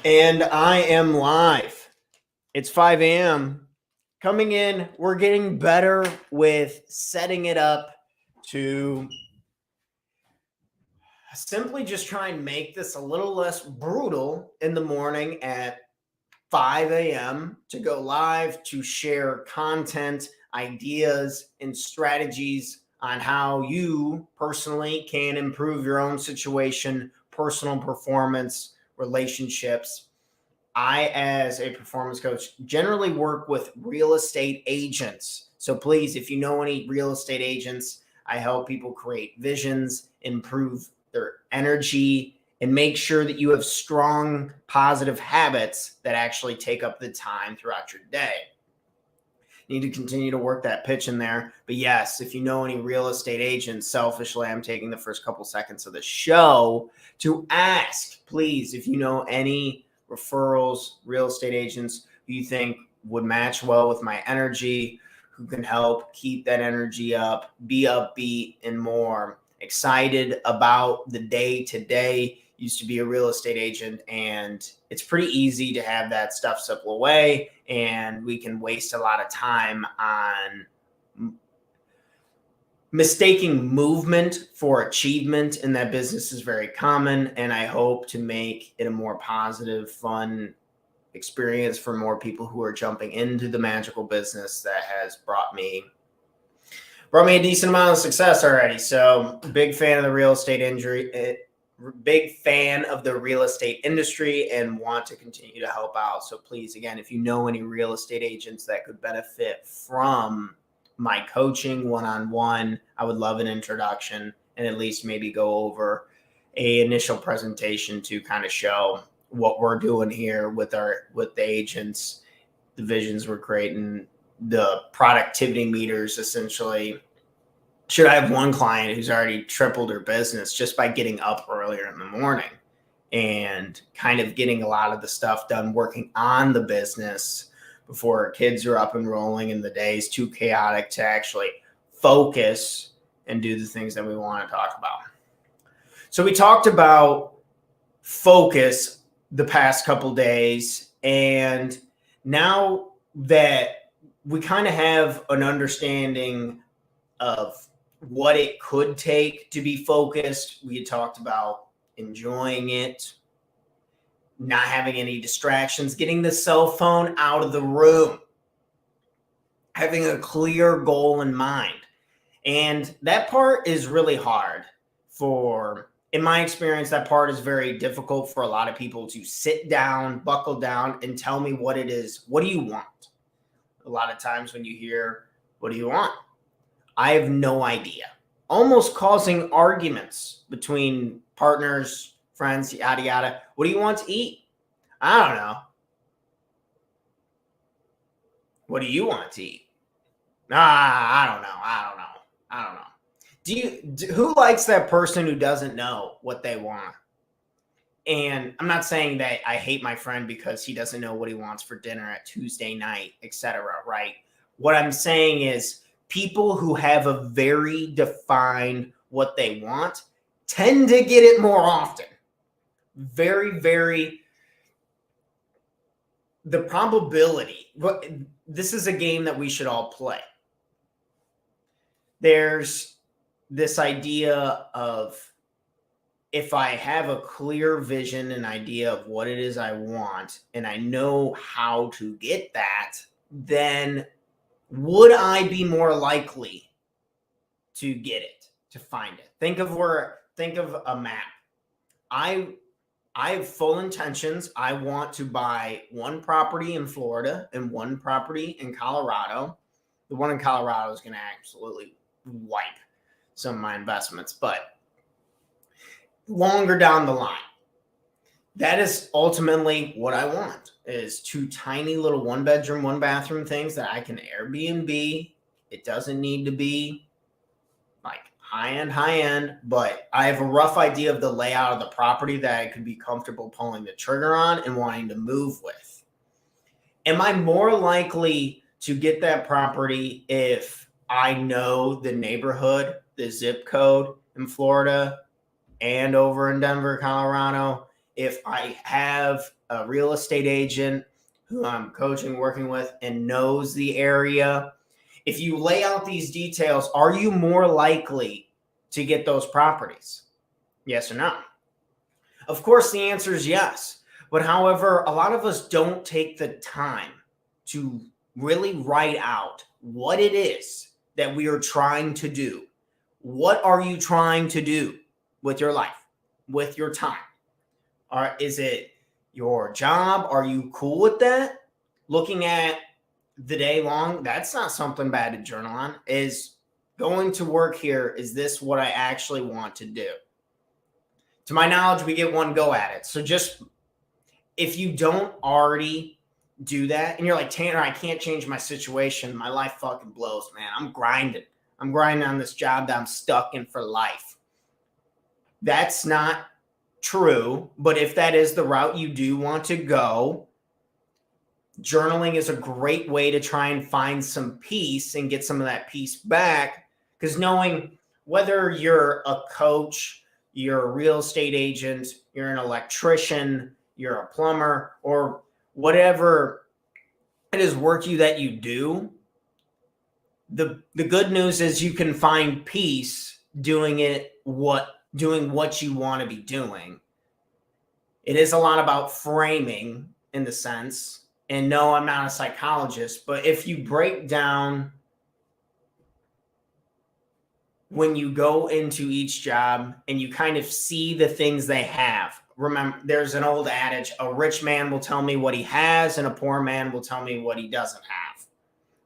And I am live. It's 5 a.m. Coming in, we're getting better with setting it up to simply just try and make this a little less brutal in the morning at 5 a.m. to go live to share content, ideas, and strategies on how you personally can improve your own situation, personal performance, relationships. I, as a performance coach, generally work with real estate agents. So please, if you know any real estate agents, I help people create visions, improve their energy, and make sure that you have strong, positive habits that actually take up the time throughout your day. Need to continue to work that pitch in there. But yes, if you know any real estate agents, selfishly, I'm taking the first couple seconds of the show to ask, please, if you know any referrals, real estate agents who you think would match well with my energy, who can help keep that energy up, be upbeat, and more excited about the day to day. Used to be a real estate agent, and it's pretty easy to have that stuff slip away, and we can waste a lot of time on mistaking movement for achievement, and that business is very common. And I hope to make it a more positive, fun experience for more people who are jumping into the magical business that has brought me a decent amount of success already. So big fan of the real estate industry and want to continue to help out. So please, again, if you know any real estate agents that could benefit from my coaching one-on-one, I would love an introduction and at least maybe go over a initial presentation to kind of show what we're doing here with the agents, the visions we're creating, the productivity meters. Essentially, should I have one client who's already tripled her business just by getting up earlier in the morning and kind of getting a lot of the stuff done, working on the business before her kids are up and rolling and the day's too chaotic to actually focus and do the things that we want to talk about. So we talked about focus the past couple days, and now that we kind of have an understanding of what it could take to be focused, we had talked about enjoying it, not having any distractions, getting the cell phone out of the room, having a clear goal in mind. And that part is really hard in my experience, that part is very difficult for a lot of people to sit down, buckle down, and tell me what it is. What do you want? A lot of times when you hear, what do you want? I have no idea. Almost causing arguments between partners, friends, yada, yada. What do you want to eat? I don't know. What do you want to eat? I don't know. Who likes that person who doesn't know what they want? And I'm not saying that I hate my friend because he doesn't know what he wants for dinner at Tuesday night, etc., right? What I'm saying is people who have a very defined what they want tend to get it more often. Very, very, the probability, this is a game that we should all play. There's this idea of, if I have a clear vision and idea of what it is I want, and I know how to get that, then would I be more likely to get it, to find it? Think of a map. I have full intentions. I want to buy one property in Florida and one property in Colorado. The one in Colorado is going to absolutely wipe some of my investments, but longer down the line, that is ultimately what I want, is 2 tiny little 1-bedroom, 1-bathroom things that I can Airbnb. It doesn't need to be like high end, but I have a rough idea of the layout of the property that I could be comfortable pulling the trigger on and wanting to move with. Am I more likely to get that property if I know the neighborhood, the zip code in Florida and over in Denver, Colorado? if I have a real estate agent who I'm coaching, working with, and knows the area, if you lay out these details, are you more likely to get those properties? Yes or no? Of course, the answer is yes. But however, a lot of us don't take the time to really write out what it is that we are trying to do. What are you trying to do with your life, with your time? Or is it your job? Are you cool with that? Looking at the day long, that's not something bad to journal on. Is going to work here, is this what I actually want to do? To my knowledge, we get one go at it. So just if you don't already do that and you're like, Tanner, I can't change my situation. My life fucking blows, man. I'm grinding. I'm grinding on this job that I'm stuck in for life. That's not true. But if that is the route you do want to go, journaling is a great way to try and find some peace and get some of that peace back. Because knowing whether you're a coach, you're a real estate agent, you're an electrician, you're a plumber, or whatever it is that you do, the good news is you can find peace doing what you want to be doing. It is a lot about framing in the sense, and no, I'm not a psychologist, but if you break down when you go into each job and you kind of see the things they have. Remember, there's an old adage, a rich man will tell me what he has and a poor man will tell me what he doesn't have.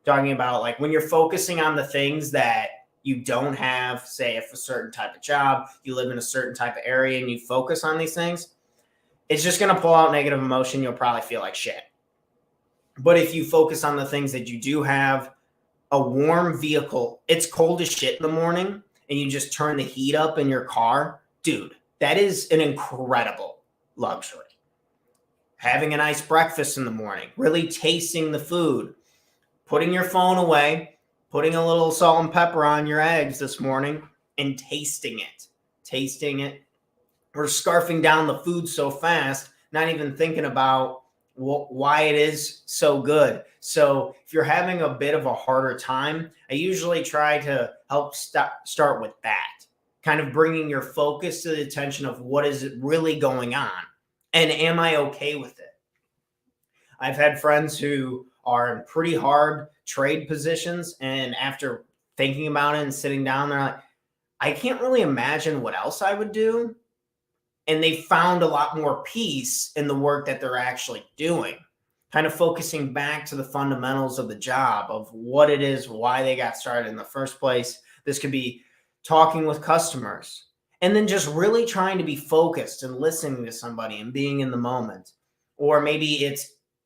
Talking about like when you're focusing on the things that you don't have, say if a certain type of job, you live in a certain type of area and you focus on these things, it's just going to pull out negative emotion. You'll probably feel like shit. But if you focus on the things that you do have, a warm vehicle, it's cold as shit in the morning, and you just turn the heat up in your car, dude, that is an incredible luxury. Having a nice breakfast in the morning, really tasting the food, putting your phone away, putting a little salt and pepper on your eggs this morning, and tasting it. We're scarfing down the food so fast, not even thinking about why it is so good. So if you're having a bit of a harder time, I usually try to help start with that, kind of bringing your focus to the attention of what is really going on and am I okay with it? I've had friends who are in pretty hard trade positions, and after thinking about it and sitting down, they're like, I can't really imagine what else I would do. And they found a lot more peace in the work that they're actually doing, kind of focusing back to the fundamentals of the job, of what it is, why they got started in the first place. This could be talking with customers and then just really trying to be focused and listening to somebody and being in the moment. Or maybe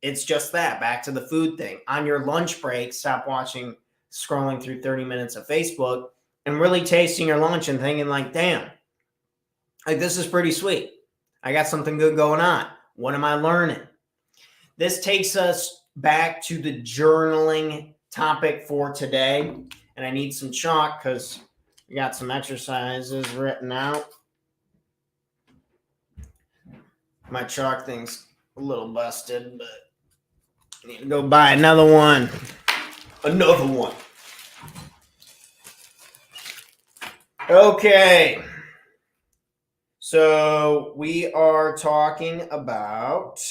it's just that, back to the food thing. On your lunch break, stop scrolling through 30 minutes of Facebook and really tasting your lunch and thinking like, damn, like this is pretty sweet. I got something good going on. What am I learning? This takes us back to the journaling topic for today. And I need some chalk because we got some exercises written out. My chalk thing's a little busted, but I need to go buy another one. Okay. So we are talking about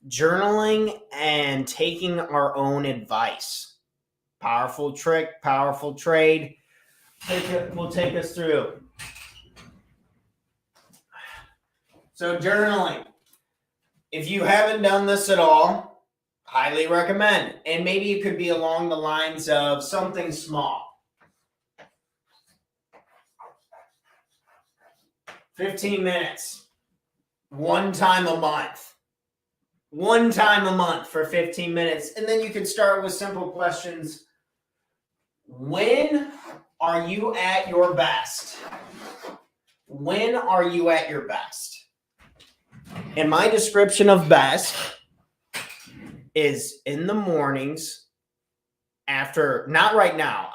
journaling and taking our own advice. Powerful trick, powerful trade. Will take us through. So journaling. If you haven't done this at all, highly recommend. And maybe it could be along the lines of something small. 15 minutes, one time a month for 15 minutes. And then you can start with simple questions. When are you at your best? When are you at your best? And my description of best is in the mornings after, not right now.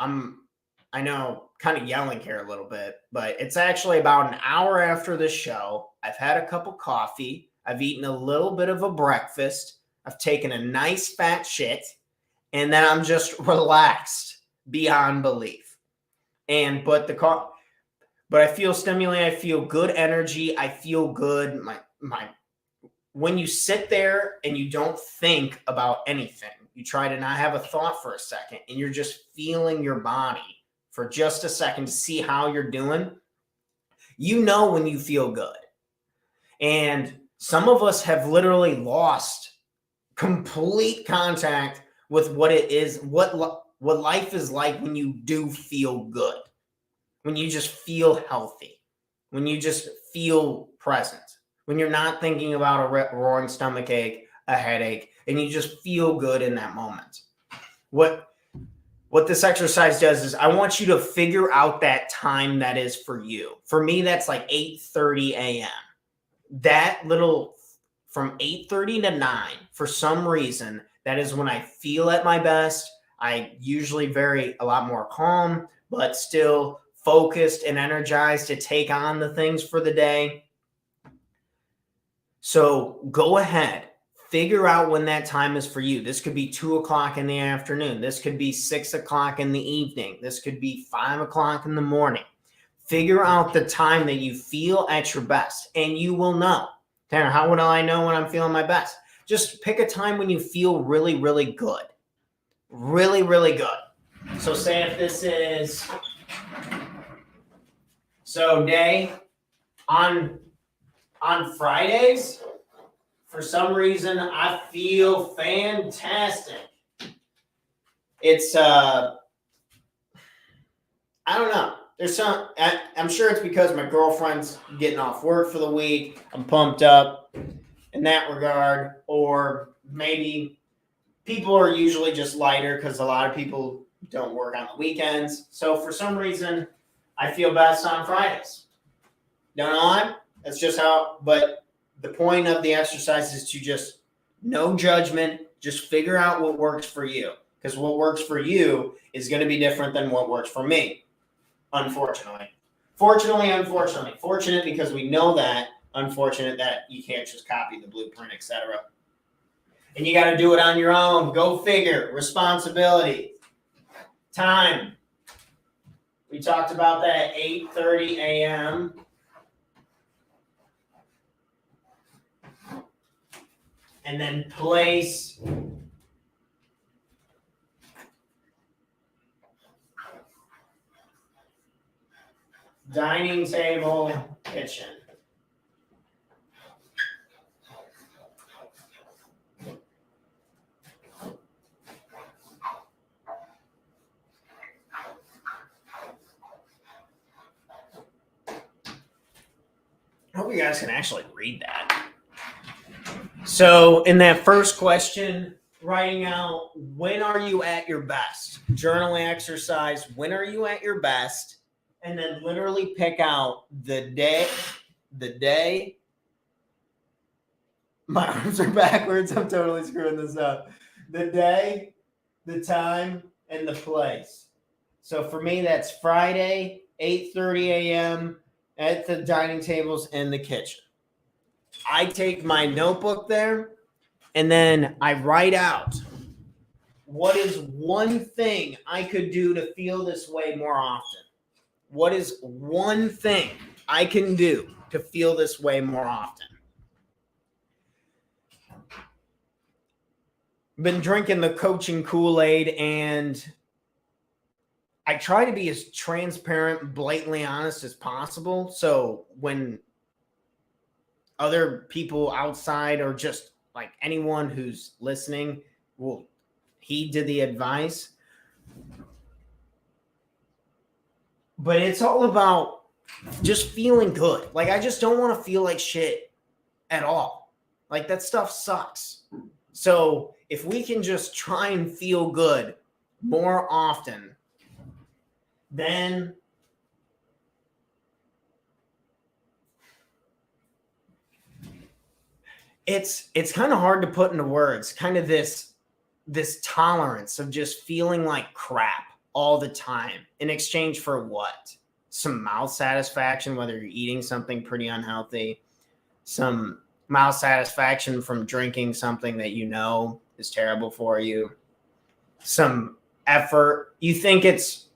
I know kind of yelling here a little bit, but it's actually about an hour after the show. I've had a cup of coffee. I've eaten a little bit of a breakfast. I've taken a nice fat shit, and then I'm just relaxed beyond belief. But I feel stimulated. I feel good energy. I feel good. When you sit there and you don't think about anything, you try to not have a thought for a second, and you're just feeling your body for just a second to see how you're doing, you know when you feel good. And some of us have literally lost complete contact with what it is, what life is like when you do feel good, when you just feel healthy, when you just feel present, when you're not thinking about a roaring stomach ache, a headache, and you just feel good in that moment. What this exercise does is I want you to figure out that time that is for you. For me, that's like 8:30 a.m. That little from 8:30 to 9, for some reason, that is when I feel at my best. I usually a lot more calm, but still focused and energized to take on the things for the day. So go ahead, figure out when that time is for you. This could be 2 o'clock in the afternoon. This could be 6 o'clock in the evening. This could be 5 o'clock in the morning. Figure out the time that you feel at your best, and you will know. Tanner, how would I know when I'm feeling my best? Just pick a time when you feel really, really good. Really, really good. So say if this is, day on Fridays, for some reason, I feel fantastic. It's, I don't know. I'm sure it's because my girlfriend's getting off work for the week. I'm pumped up in that regard. Or maybe people are usually just lighter because a lot of people don't work on the weekends. So for some reason, I feel best on Fridays. Don't know why. That's just how, but the point of the exercise is to just no judgment, just figure out what works for you. Because what works for you is going to be different than what works for me, unfortunately. Unfortunately. Fortunate because we know that. Unfortunate that you can't just copy the blueprint, etc. And you got to do it on your own. Go figure. Responsibility. Time. We talked about that 8:30 a.m. And then place dining table, kitchen. I hope you guys can actually read that. So in that first question, writing out, when are you at your best? Journaling exercise, when are you at your best? And then literally pick out the day. My arms are backwards. I'm totally screwing this up. The day, the time, and the place. So for me, that's Friday, 8:30 a.m. at the dining tables in the kitchen. I take my notebook there, and then I write out, what is one thing I could do to feel this way more often? What is one thing I can do to feel this way more often? Been drinking the coaching Kool-Aid, and I try to be as transparent, blatantly honest as possible. So when other people outside or just like anyone who's listening will heed to the advice. But it's all about just feeling good. Like, I just don't want to feel like shit at all. Like, that stuff sucks. So if we can just try and feel good more often, then it's kind of hard to put into words, kind of this tolerance of just feeling like crap all the time in exchange for what? Some mouth satisfaction, whether you're eating something pretty unhealthy, some mouth satisfaction from drinking something that you know is terrible for you, some effort. You think it's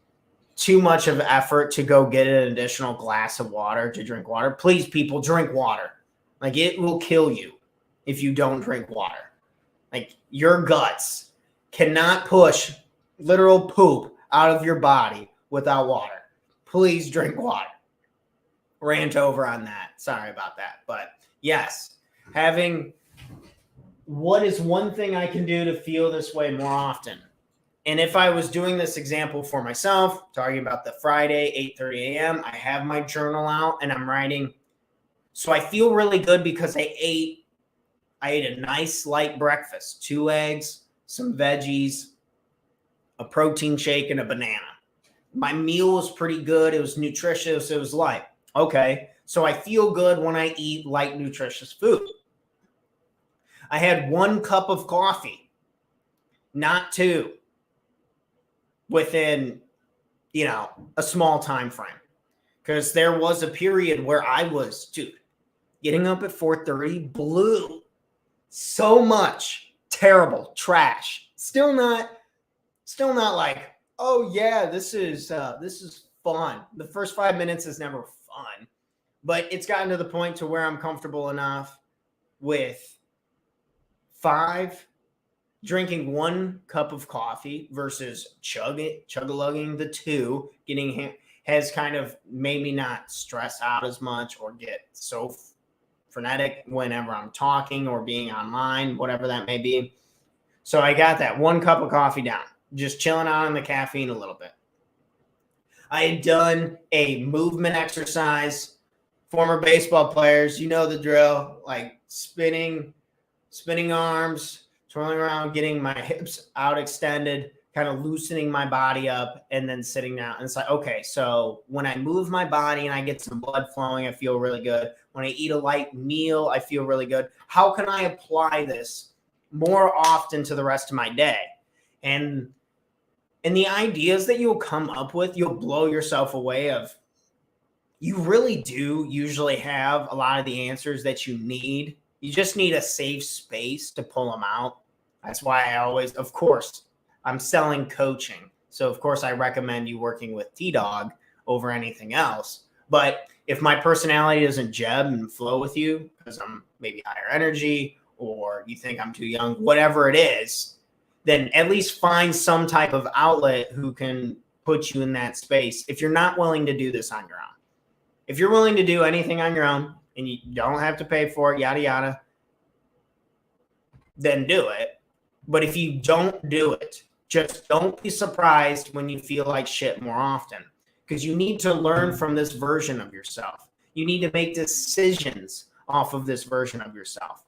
too much of effort to go get an additional glass of water to drink water. Please, people, drink water. Like, it will kill you if you don't drink water. Like, your guts cannot push literal poop out of your body without water. Please drink water. Rant over on that. Sorry about that. But yes, what is one thing I can do to feel this way more often? And if I was doing this example for myself, talking about the Friday, 8:30 a.m., I have my journal out and I'm writing. So I feel really good because I ate a nice light breakfast, 2 eggs, some veggies, a protein shake, and a banana. My meal was pretty good. It was nutritious. It was light. Okay. So I feel good when I eat light, nutritious food. I had 1 cup of coffee, not 2, within, a small time frame. Because there was a period where I was, getting up at 4:30, blue, so much terrible trash. Still not like, oh yeah, this is fun. The first 5 minutes is never fun, but it's gotten to the point to where I'm comfortable enough with drinking 1 cup of coffee versus chug-a-lugging the 2, has kind of made me not stress out as much or get so frenetic whenever I'm talking or being online, whatever that may be. So I got that 1 cup of coffee down, just chilling out on the caffeine a little bit. I had done a movement exercise. Former baseball players, you know the drill, like spinning arms, twirling around, getting my hips out extended, kind of loosening my body up, and then sitting down. And it's like, okay, so when I move my body and I get some blood flowing, I feel really good. When I eat a light meal, I feel really good. How can I apply this more often to the rest of my day? And the ideas that you'll come up with, you'll blow yourself away of. You really do usually have a lot of the answers that you need. You just need a safe space to pull them out. That's why I always, of course, I'm selling coaching. So, of course, I recommend you working with T-Dog over anything else. But if my personality doesn't gel and flow with you because I'm maybe higher energy or you think I'm too young, whatever it is, then at least find some type of outlet who can put you in that space if you're not willing to do this on your own. If you're willing to do anything on your own and you don't have to pay for it, yada, yada, then do it. But if you don't do it, just don't be surprised when you feel like shit more often, because you need to learn from this version of yourself. You need to make decisions off of this version of yourself.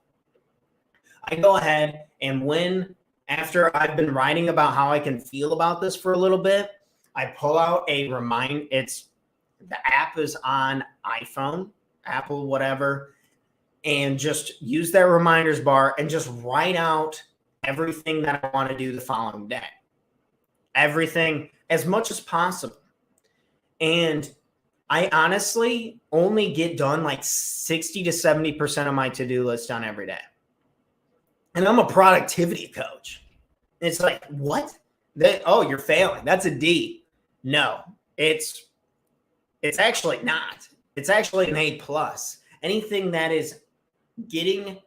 I go ahead and after I've been writing about how I can feel about this for a little bit, I pull out a reminder. The app is on iPhone, Apple, whatever, and just use that reminders bar and just write out everything that I want to do the following day. Everything as much as possible. And I honestly only get done like 60 to 70% of my to-do list done every day. And I'm a productivity coach. It's like, what? You're failing. That's a D. No, it's actually not. It's actually an A+. Anything that is getting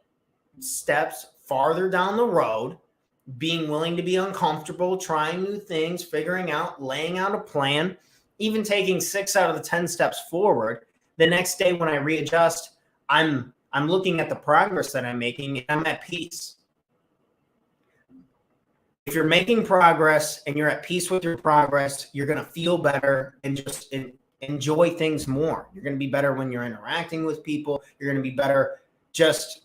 steps farther down the road, being willing to be uncomfortable, trying new things, figuring out, laying out a plan, even taking 6 out of the 10 steps forward. The next day when I readjust, I'm looking at the progress that I'm making and I'm at peace. If you're making progress and you're at peace with your progress, you're going to feel better and just enjoy things more. You're going to be better when you're interacting with people. You're going to be better. Just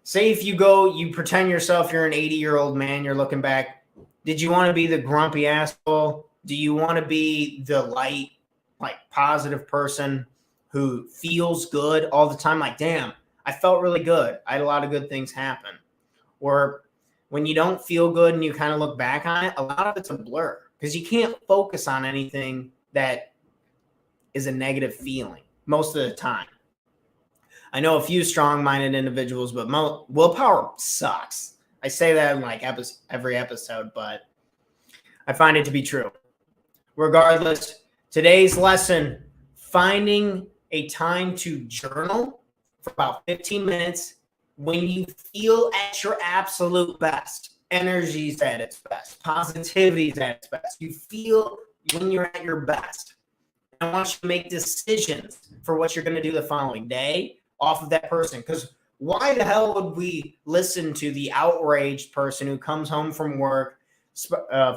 say if you pretend yourself, you're an 80-year-old man, you're looking back. Did you want to be the grumpy asshole? Do you want to be the light, like positive person who feels good all the time? Like, damn, I felt really good. I had a lot of good things happen. Or when you don't feel good and you kind of look back on it, a lot of it's a blur because you can't focus on anything that is a negative feeling most of the time. I know a few strong-minded individuals, but willpower sucks. I say that in like every episode, but I find it to be true. Regardless, today's lesson, finding a time to journal for about 15 minutes when you feel at your absolute best. Energy's at its best. Positivity's at its best. You feel when you're at your best. I want you to make decisions for what you're going to do the following day off of that person. Because why the hell would we listen to the outraged person who comes home from work,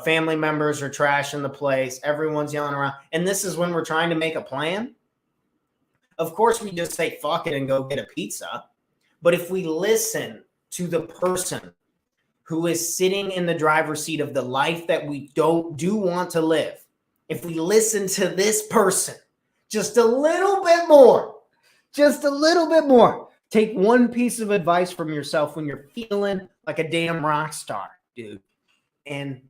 family members are trashing the place, everyone's yelling around, and this is when we're trying to make a plan? Of course, we just say fuck it and go get a pizza. But if we listen to the person who is sitting in the driver's seat of the life that we do want to live, if we listen to this person just a little bit more, take one piece of advice from yourself when you're feeling like a damn rock star, dude. And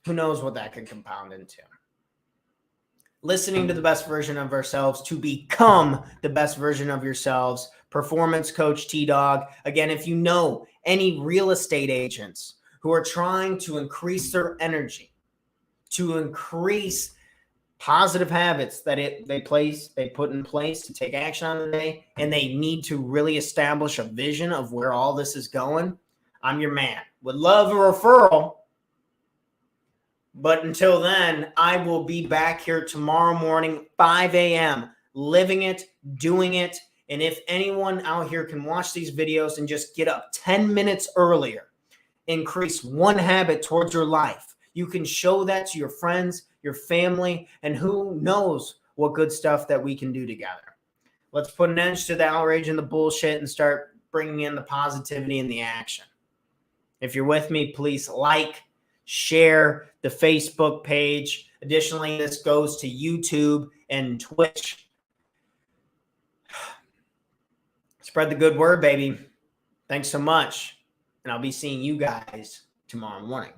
who knows what that could compound into. Listening to the best version of ourselves to become the best version of yourselves. Performance coach T-Dog. Again, if you know any real estate agents who are trying to increase their energy, to increase positive habits that they put in place to take action on the day, and they need to really establish a vision of where all this is going, I'm your man. Would love a referral. But until then, I will be back here tomorrow morning, 5 a.m., living it, doing it. And if anyone out here can watch these videos and just get up 10 minutes earlier, increase one habit towards your life, you can show that to your friends, your family, and who knows what good stuff that we can do together. Let's put an end to the outrage and the bullshit and start bringing in the positivity and the action. If you're with me, please like, share the Facebook page. Additionally, this goes to YouTube and Twitch. Spread the good word, baby. Thanks so much. And I'll be seeing you guys tomorrow morning.